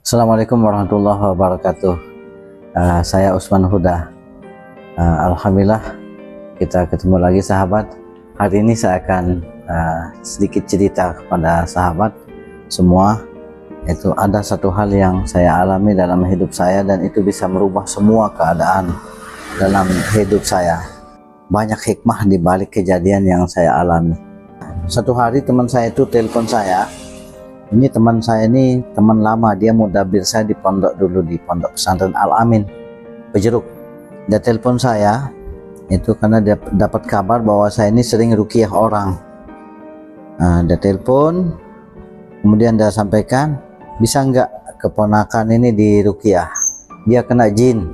Assalamualaikum warahmatullahi wabarakatuh. Saya Usman Huda. Alhamdulillah kita ketemu lagi sahabat. Hari ini saya akan sedikit cerita kepada sahabat semua. Itu ada satu hal yang saya alami dalam hidup saya dan itu bisa merubah semua keadaan dalam hidup saya. Banyak hikmah di balik kejadian yang saya alami. Satu hari teman saya itu telepon saya. Ini teman saya ini teman lama, dia mudabir saya di pondok dulu, di pondok pesantren Al-Amin Pejeruk. Dia telepon saya itu karena dia dapat kabar bahwa saya ini sering ruqyah orang. Dia telepon, kemudian dia sampaikan, bisa nggak keponakan ini di ruqyah, dia kena jin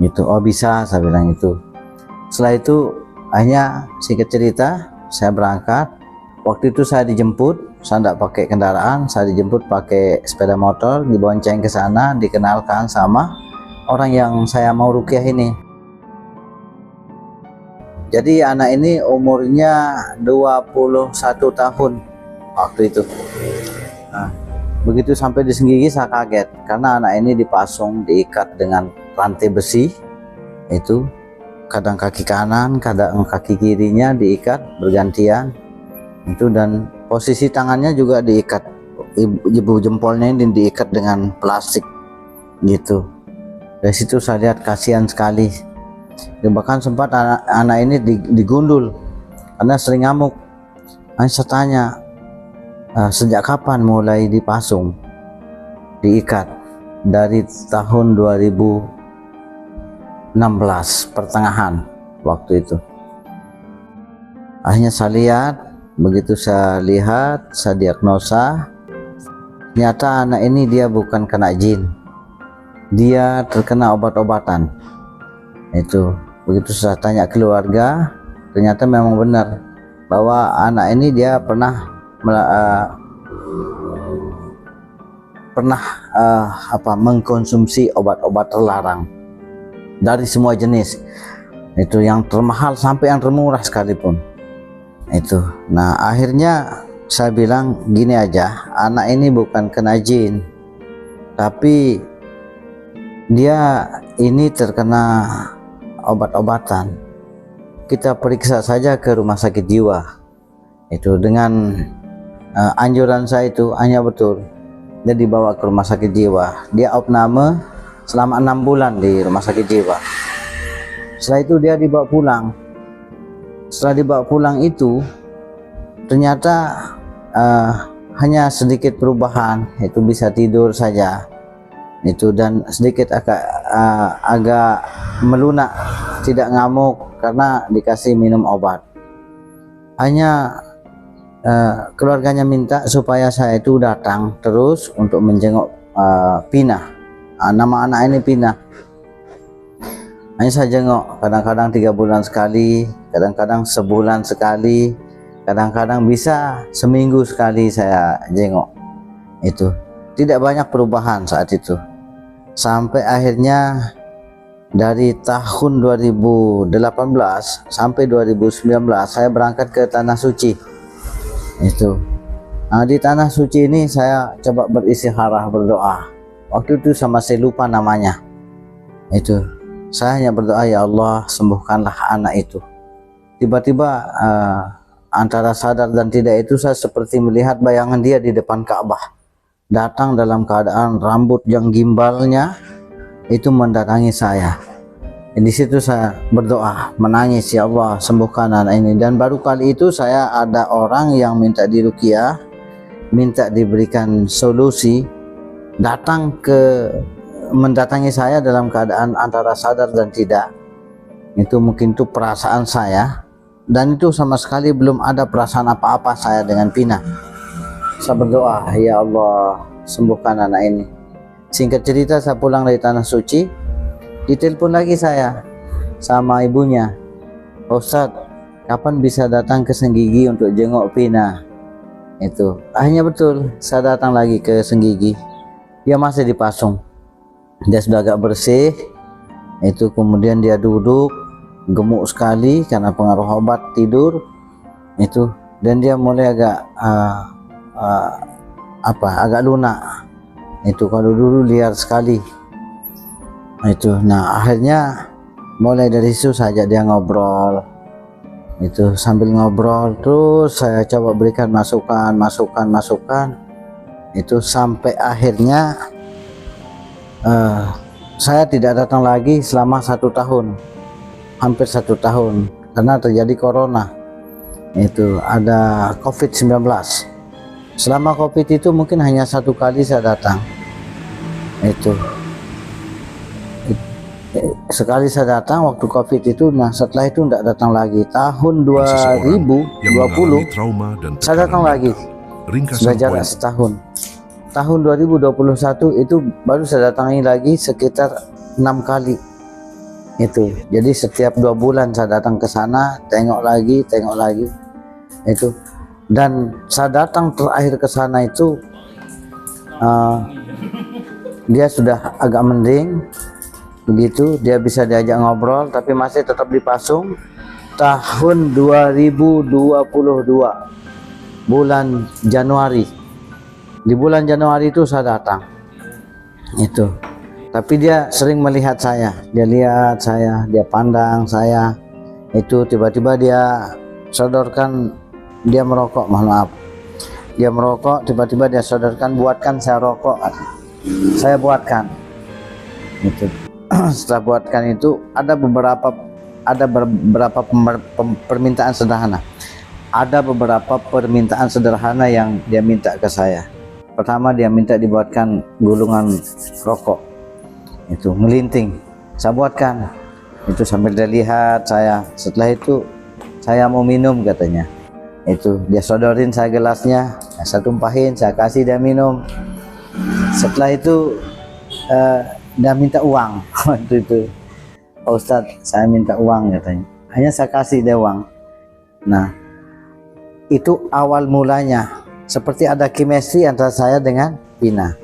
gitu. Oh bisa, saya bilang itu. Setelah itu akhirnya singkat cerita saya berangkat. Waktu itu saya dijemput, saya tidak pakai kendaraan, saya dijemput pakai sepeda motor, dibonceng ke sana, dikenalkan sama orang yang saya mau ruqyah ini. Jadi anak ini umurnya 21 tahun waktu itu. Begitu sampai di Senggigi saya kaget karena anak ini dipasung, diikat dengan rantai besi itu, kadang kaki kanan, kadang kaki kirinya diikat bergantian itu, dan posisi tangannya juga diikat, ibu jempolnya ini diikat dengan plastik gitu. Dari situ saya lihat kasihan sekali. Dan bahkan sempat anak ini digundul karena sering ngamuk. Saya tanya, sejak kapan mulai dipasung, diikat? Dari tahun 2016 pertengahan waktu itu. Akhirnya saya lihat, begitu saya lihat, saya diagnosa, ternyata anak ini dia bukan kena jin, dia terkena obat-obatan. Itu begitu saya tanya keluarga, ternyata memang benar bahwa anak ini dia pernah mengkonsumsi obat-obat terlarang dari semua jenis, itu yang termahal sampai yang termurah sekalipun itu. Nah akhirnya saya bilang gini aja, anak ini bukan kena jin, tapi dia ini terkena obat-obatan. Kita periksa saja ke rumah sakit jiwa itu. Dengan anjuran saya itu hanya betul, dia dibawa ke rumah sakit jiwa, dia opname selama 6 bulan di rumah sakit jiwa. Setelah itu dia dibawa pulang. Setelah dibawa pulang itu ternyata hanya sedikit perubahan, itu bisa tidur saja itu, dan sedikit agak melunak, tidak ngamuk karena dikasih minum obat. Hanya keluarganya minta supaya saya itu datang terus untuk menjenguk Pina. Nama anak ini Pina. Hanya saya jenguk, kadang-kadang 3 bulan sekali, kadang-kadang sebulan sekali, kadang-kadang bisa seminggu sekali saya jenguk. Itu tidak banyak perubahan saat itu, sampai akhirnya dari tahun 2018 sampai 2019 saya berangkat ke Tanah Suci itu. Di Tanah Suci ini saya coba beristikharah, berdoa. Waktu itu saya lupa namanya itu. Saya hanya berdoa, ya Allah sembuhkanlah anak itu. Tiba-tiba antara sadar dan tidak itu saya seperti melihat bayangan dia di depan Ka'bah, datang dalam keadaan rambut yang gimbalnya itu mendatangi saya. Di situ saya berdoa, menangis, ya Allah sembuhkan anak ini. Dan baru kali itu saya ada orang yang minta diruqyah, minta diberikan solusi, datang mendatangi saya dalam keadaan antara sadar dan tidak. Itu mungkin itu perasaan saya, dan itu sama sekali belum ada perasaan apa-apa saya dengan Pina. Saya berdoa, ya Allah sembuhkan anak ini. Singkat cerita saya pulang dari Tanah Suci, ditelepon lagi saya sama ibunya, Ustadz kapan bisa datang ke Senggigi untuk jenguk Pina? Itu akhirnya betul saya datang lagi ke Senggigi, dia masih dipasung. Dia sudah agak bersih itu, kemudian dia duduk gemuk sekali karena pengaruh obat tidur itu, dan dia mulai agak agak lunak Itu kalau dulu liar sekali. Itu, nah akhirnya mulai dari situ saja dia ngobrol. Itu sambil ngobrol terus saya coba berikan masukan. Itu sampai akhirnya saya tidak datang lagi selama 1 tahun, hampir 1 tahun, karena terjadi corona. Itu ada COVID-19. Selama COVID itu mungkin hanya 1 kali saya datang. Itu sekali saya datang waktu COVID itu. Nah setelah itu tidak datang lagi. Tahun 2020 saya datang lagi, sudah jarak setahun. Tahun 2021 itu baru saya datangi lagi sekitar 6 kali. Itu jadi setiap 2 bulan saya datang ke sana, tengok lagi. Itu, dan saya datang terakhir ke sana itu dia sudah agak mending begitu, dia bisa diajak ngobrol tapi masih tetap dipasung. Tahun 2022 bulan Januari, di bulan Januari itu saya datang. Itu, tapi dia sering melihat saya, dia lihat saya, dia pandang saya. Itu tiba-tiba dia sodorkan, dia merokok, mohon maaf, dia merokok, tiba-tiba dia sodorkan, buatkan saya rokok. Saya buatkan. Itu setelah buatkan itu ada beberapa permintaan sederhana. Ada beberapa permintaan sederhana yang dia minta ke saya. Pertama, dia minta dibuatkan gulungan rokok, itu melinting, saya buatkan. Itu sambil dia lihat saya. Setelah itu saya mau minum katanya. Itu dia sodorin saya gelasnya, saya tumpahin, saya kasih dia minum. Setelah itu dia minta uang. Waktu itu, Pak Ustadz, saya minta uang katanya. Hanya saya kasih dia uang. Nah itu awal mulanya, seperti ada chemistry antara saya dengan Pina.